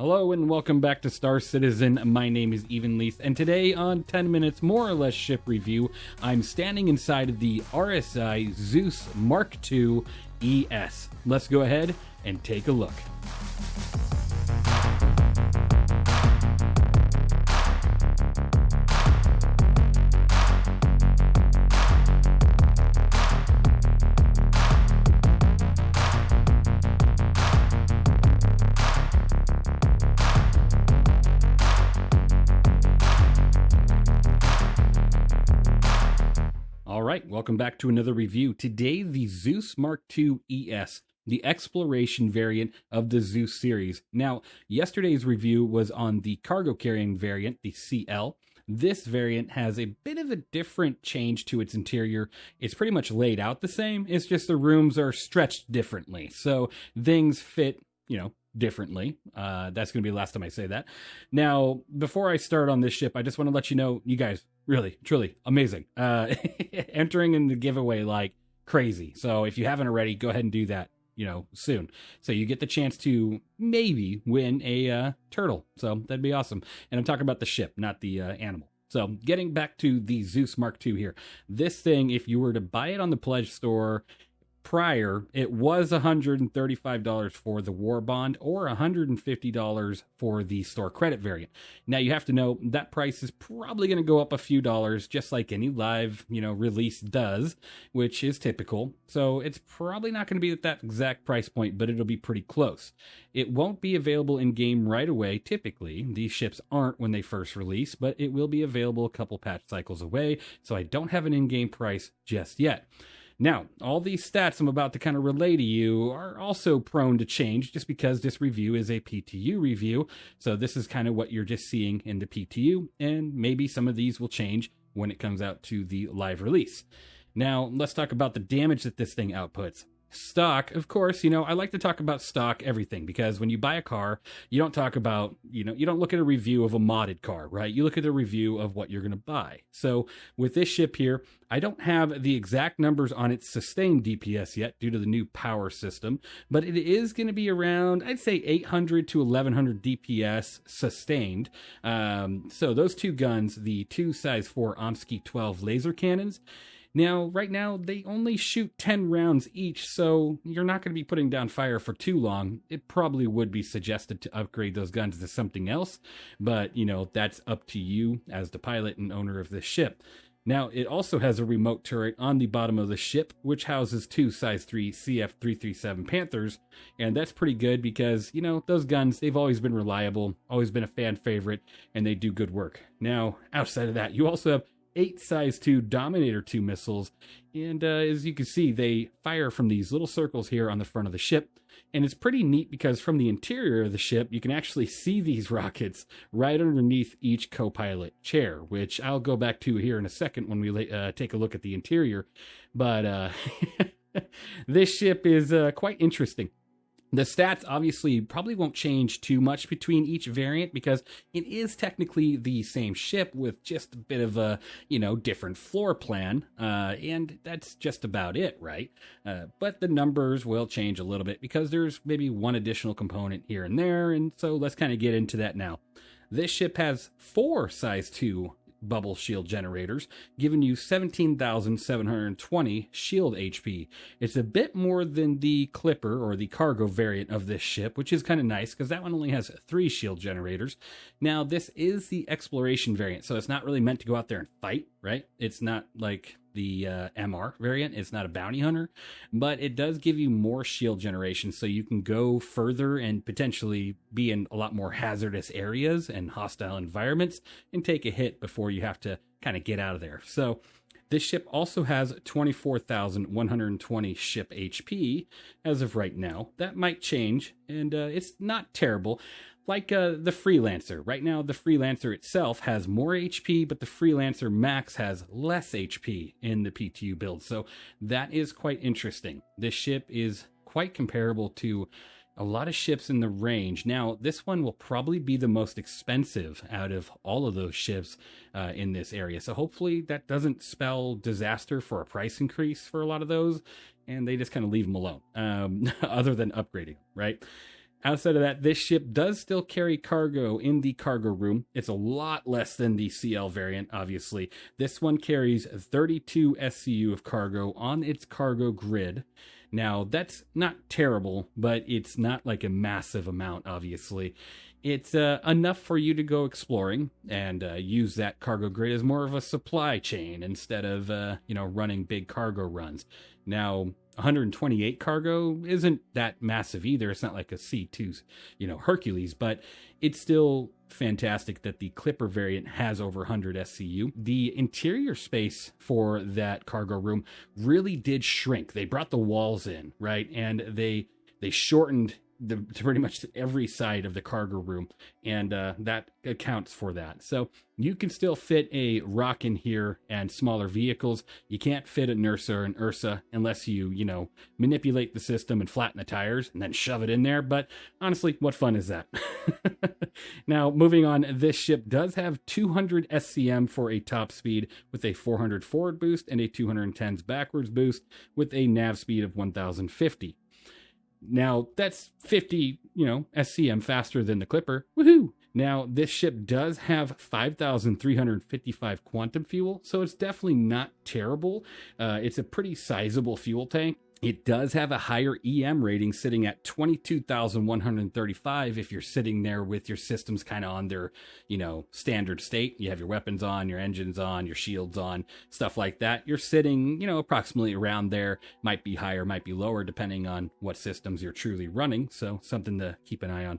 Hello and welcome back to Star Citizen. My name is evenleasesc, and today on 10 Minutes More or Less Ship Review, I'm standing inside of the RSI ZEUS MKII ES. Let's go ahead and take a look. Alright, welcome back to another review. Today, the ZEUS MKII ES, the exploration variant of the ZEUS series. Now, yesterday's review was on the cargo carrying variant, the CL. This variant has a bit of a different change to its interior. It's pretty much laid out the same, it's just the rooms are stretched differently. So things fit, differently. That's going to be the last time I say that. Now, before I start on this ship, I just want to let you know, you guys, really, truly amazing. Entering in the giveaway like crazy. So if you haven't already, go ahead and do that, soon. So you get the chance to maybe win a turtle. So that'd be awesome. And I'm talking about the ship, not the animal. So getting back to the ZEUS MKII here. This thing, if you were to buy it on the Pledge store, prior, it was $135 for the war bond or $150 for the store credit variant. Now you have to know that price is probably going to go up a few dollars, just like any live, release does, which is typical. So it's probably not going to be at that exact price point, but it'll be pretty close. It won't be available in game right away. Typically, these ships aren't when they first release, but it will be available a couple patch cycles away. So I don't have an in-game price just yet. Now, all these stats I'm about to kind of relay to you are also prone to change just because this review is a PTU review. So this is kind of what you're just seeing in the PTU, and maybe some of these will change when it comes out to the live release. Now, let's talk about the damage that this thing outputs. Stock, of course, I like to talk about stock everything, because when you buy a car, you don't talk about, you don't look at a review of a modded car, right? You look at a review of what you're going to buy. So with this ship here, I don't have the exact numbers on its sustained DPS yet due to the new power system, but it is going to be around, I'd say 800 to 1100 DPS sustained. So those two guns, the two size 4 Omsky 12 laser cannons, now, right now, they only shoot 10 rounds each, so you're not going to be putting down fire for too long. It probably would be suggested to upgrade those guns to something else, but, that's up to you as the pilot and owner of this ship. Now, it also has a remote turret on the bottom of the ship, which houses two size 3 CF337 Panthers, and that's pretty good because, those guns, they've always been reliable, always been a fan favorite, and they do good work. Now, outside of that, you also have 8 size 2 Dominator 2 missiles, and as you can see, they fire from these little circles here on the front of the ship, and it's pretty neat because from the interior of the ship, you can actually see these rockets right underneath each co-pilot chair, which I'll go back to here in a second when we take a look at the interior, but this ship is quite interesting. The stats obviously probably won't change too much between each variant because it is technically the same ship with just a bit of a, different floor plan, and that's just about it, right? But the numbers will change a little bit because there's maybe one additional component here and there, and so let's kind of get into that now. This ship has 4 size 2 bubble shield generators, giving you 17,720 shield HP. It's a bit more than the Clipper or the cargo variant of this ship, which is kind of nice because that one only has 3 shield generators. Now, this is the exploration variant, so it's not really meant to go out there and fight, right? It's not like the MR variant. It's not a bounty hunter, but it does give you more shield generation, so you can go further and potentially be in a lot more hazardous areas and hostile environments and take a hit before you have to kind of get out of there. So this ship also has 24,120 ship HP as of right now. That might change, and it's not terrible. Like the Freelancer. Right now, the Freelancer itself has more HP, but the Freelancer Max has less HP in the PTU build. So that is quite interesting. This ship is quite comparable to a lot of ships in the range. Now, this one will probably be the most expensive out of all of those ships in this area. So hopefully that doesn't spell disaster for a price increase for a lot of those, and they just kind of leave them alone, other than upgrading, right? Outside of that, this ship does still carry cargo in the cargo room. It's a lot less than the CL variant, obviously. This one carries 32 SCU of cargo on its cargo grid. Now, that's not terrible, but it's not like a massive amount, obviously. It's enough for you to go exploring and use that cargo grid as more of a supply chain instead of, running big cargo runs. Now, 128 cargo isn't that massive either. It's not like a C2, Hercules, but it's still fantastic that the Clipper variant has over 100 SCU. The interior space for that cargo room really did shrink. They brought the walls in, right? And they shortened to pretty much every side of the cargo room, and that accounts for that. So you can still fit a rock in here and smaller vehicles. You can't fit a NERSA or an URSA unless you, manipulate the system and flatten the tires and then shove it in there. But honestly, what fun is that? Now, moving on, this ship does have 200 SCM for a top speed with a 400 forward boost and a 210 backwards boost with a nav speed of 1050. Now, that's 50, SCM faster than the Clipper. Woohoo! Now, this ship does have 5,355 quantum fuel, so it's definitely not terrible. It's a pretty sizable fuel tank. It does have a higher EM rating, sitting at 22,135 if you're sitting there with your systems kind of on their, standard state. You have your weapons on, your engines on, your shields on, stuff like that. You're sitting, approximately around there. Might be higher, might be lower, depending on what systems you're truly running. So something to keep an eye on.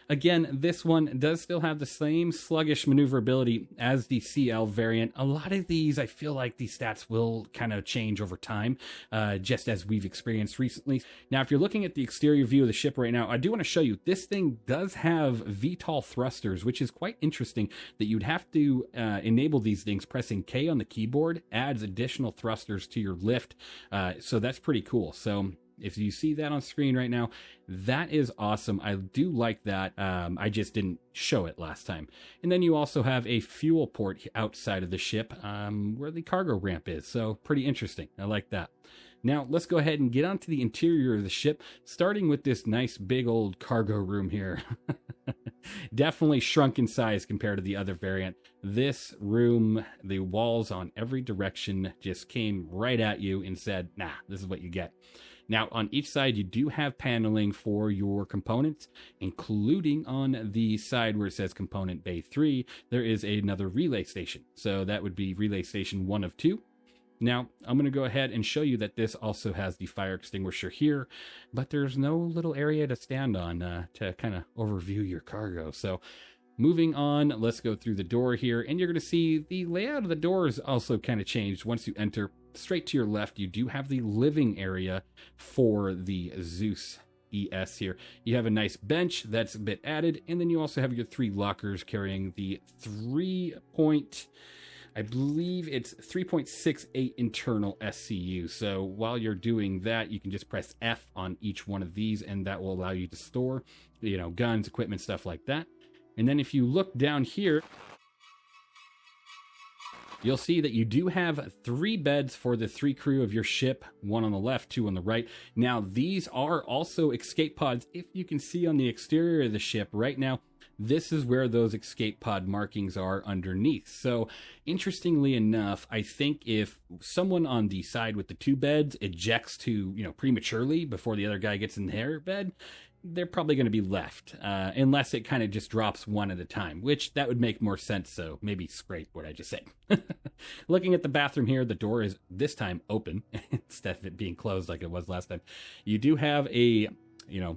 Again, this one does still have the same sluggish maneuverability as the CL variant. A lot of these, I feel like these stats will kind of change over time, just as we've experienced recently. Now, if you're looking at the exterior view of the ship right now, I do want to show you, this thing does have VTOL thrusters, which is quite interesting that you'd have to enable these things. Pressing K on the keyboard adds additional thrusters to your lift, so that's pretty cool. So if you see that on screen right now, that is awesome. I do like that. I just didn't show it last time. And then you also have a fuel port outside of the ship where the cargo ramp is. So pretty interesting. I like that. Now, let's go ahead and get onto the interior of the ship, starting with this nice big old cargo room here. Definitely shrunk in size compared to the other variant. This room, the walls on every direction just came right at you and said, nah, this is what you get. Now, on each side, you do have paneling for your components, including on the side where it says Component Bay 3, there is another relay station. So that would be relay station 1 of 2. Now, I'm going to go ahead and show you that this also has the fire extinguisher here, but there's no little area to stand on to kind of overview your cargo. So moving on, let's go through the door here, and you're going to see the layout of the doors also kind of changed once you enter. Straight to your left, you do have the living area for the ZEUS ES here. You have a nice bench that's a bit added, and then you also have your 3 lockers carrying the 3.68 internal SCU. So while you're doing that, you can just press F on each one of these, and that will allow you to store, guns, equipment, stuff like that. And then if you look down here, you'll see that you do have 3 beds for the 3 crew of your ship, 1 on the left, 2 on the right. Now, these are also escape pods. If you can see on the exterior of the ship right now, this is where those escape pod markings are underneath. So, interestingly enough, I think if someone on the side with the 2 beds ejects to, prematurely before the other guy gets in their bed, they're probably going to be left, unless it kind of just drops one at a time, which that would make more sense. So maybe scrape what I just said. Looking at the bathroom here, the door is this time open instead of it being closed like it was last time. You do have a,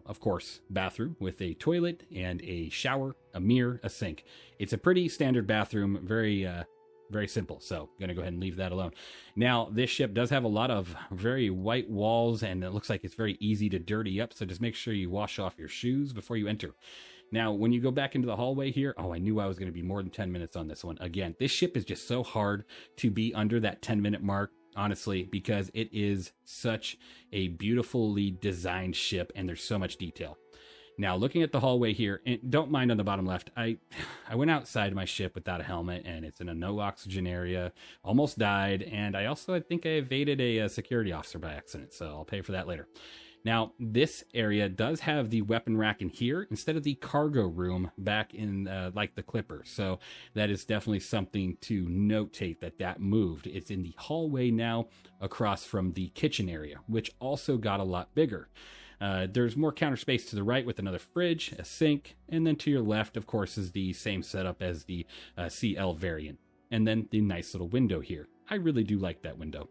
of course, bathroom with a toilet and a shower, a mirror, a sink. It's a pretty standard bathroom, very simple, so I'm going to go ahead and leave that alone. Now, this ship does have a lot of very white walls, and it looks like it's very easy to dirty up, so just make sure you wash off your shoes before you enter. Now, when you go back into the hallway here, I knew I was going to be more than 10 minutes on this one. Again, this ship is just so hard to be under that 10-minute mark, honestly, because it is such a beautifully designed ship, and there's so much detail. Now, looking at the hallway here, and don't mind on the bottom left, I went outside my ship without a helmet, and it's in a no oxygen area, almost died, and I think I evaded a security officer by accident, so I'll pay for that later. Now, this area does have the weapon rack in here instead of the cargo room back in like the Clipper. So that is definitely something to notate that moved. It's in the hallway now across from the kitchen area, which also got a lot bigger. There's more counter space to the right with another fridge, a sink, and then to your left, of course, is the same setup as the CL variant. And then the nice little window here. I really do like that window.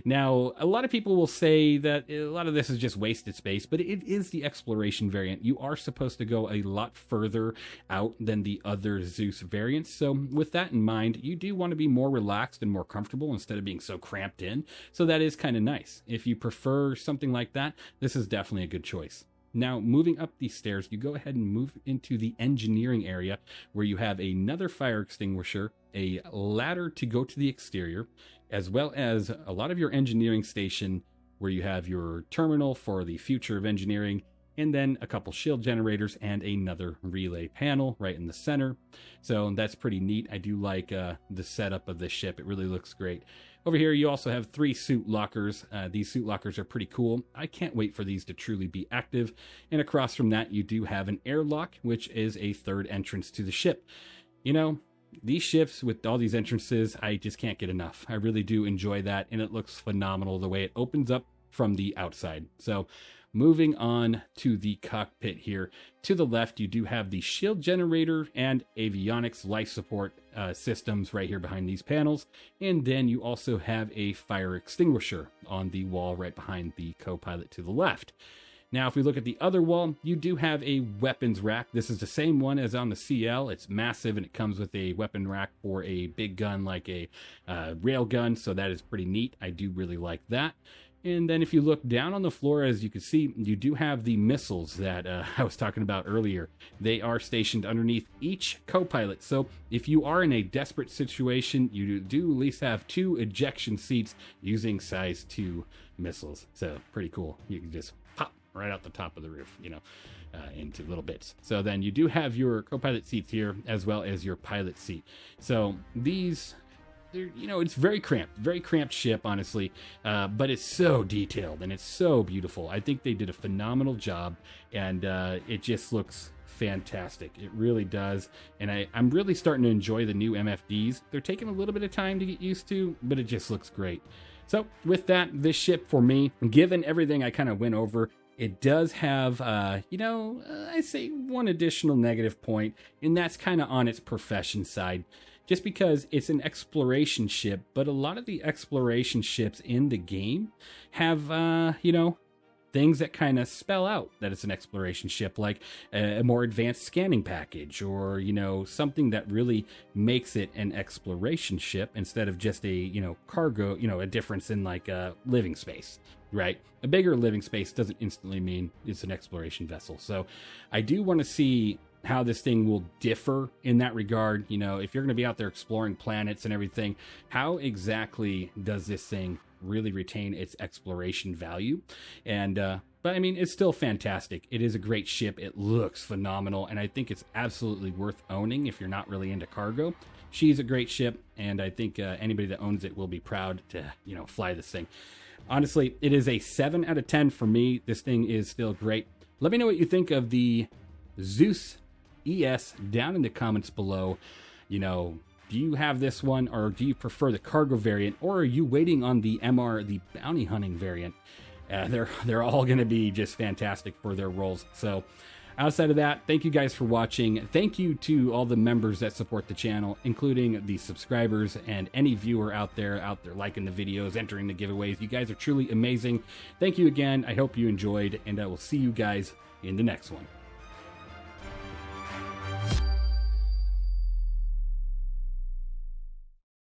Now, a lot of people will say that a lot of this is just wasted space, but it is the exploration variant. You are supposed to go a lot further out than the other Zeus variants. So with that in mind, you do want to be more relaxed and more comfortable instead of being so cramped in. So that is kind of nice. If you prefer something like that, this is definitely a good choice. Now, moving up these stairs, you go ahead and move into the engineering area where you have another fire extinguisher, a ladder to go to the exterior, as well as a lot of your engineering station where you have your terminal for the future of engineering, and then a couple shield generators and another relay panel right in the center. So that's pretty neat. I do like the setup of this ship. It really looks great. Over here, you also have 3 suit lockers. These suit lockers are pretty cool. I can't wait for these to truly be active. And across from that, you do have an airlock, which is a third entrance to the ship. You know, these ships with all these entrances, I just can't get enough. I really do enjoy that, and it looks phenomenal the way it opens up from the outside. So moving on to the cockpit here. To the left, you do have the shield generator and avionics life support systems right here behind these panels. And then you also have a fire extinguisher on the wall right behind the co-pilot to the left. Now, if we look at the other wall, you do have a weapons rack. This is the same one as on the CL. It's massive, and it comes with a weapon rack for a big gun like a rail gun. So that is pretty neat. I do really like that. And then if you look down on the floor, as you can see, you do have the missiles that I was talking about earlier. They are stationed underneath each co-pilot. So if you are in a desperate situation, you do at least have 2 ejection seats using size 2 missiles. So pretty cool. You can just pop right out the top of the roof, you know, into little bits. So then you do have your co-pilot seats here as well as your pilot seat. So these... you know, it's very cramped ship, honestly, but it's so detailed and it's so beautiful. I think they did a phenomenal job, and it just looks fantastic. It really does, and I'm really starting to enjoy the new MFDs. They're taking a little bit of time to get used to, but it just looks great. So with that, this ship for me, given everything I kind of went over, it does have, you know, I say one additional negative point, and that's kind of on its profession side. Just because it's an exploration ship, but a lot of the exploration ships in the game have, you know, things that kind of spell out that it's an exploration ship, like a more advanced scanning package, or, you know, something that really makes it an exploration ship instead of just a, you know, cargo, you know, a difference in like living space, right? A bigger living space doesn't instantly mean it's an exploration vessel. So I do want to see how this thing will differ in that regard. You know, if you're going to be out there exploring planets and everything, how exactly does this thing really retain its exploration value? And but I mean, it's still fantastic. It is a great ship. It looks phenomenal, and I think it's absolutely worth owning if you're not really into cargo. She's a great ship, and I think anybody that owns it will be proud to, you know, fly this thing. Honestly, it is a 7 out of 10 for me. This thing is still great. Let me know what you think of the Zeus ES down in the comments below. You know, do you have this one, or do you prefer the cargo variant, or are you waiting on the MR, the bounty hunting variant? They're all going to be just fantastic for their roles. So outside of that, thank you guys for watching. Thank you to all the members that support the channel, including the subscribers and any viewer out there liking the videos, entering the giveaways. You guys are truly amazing. Thank you again. I hope you enjoyed, and I will see you guys in the next one.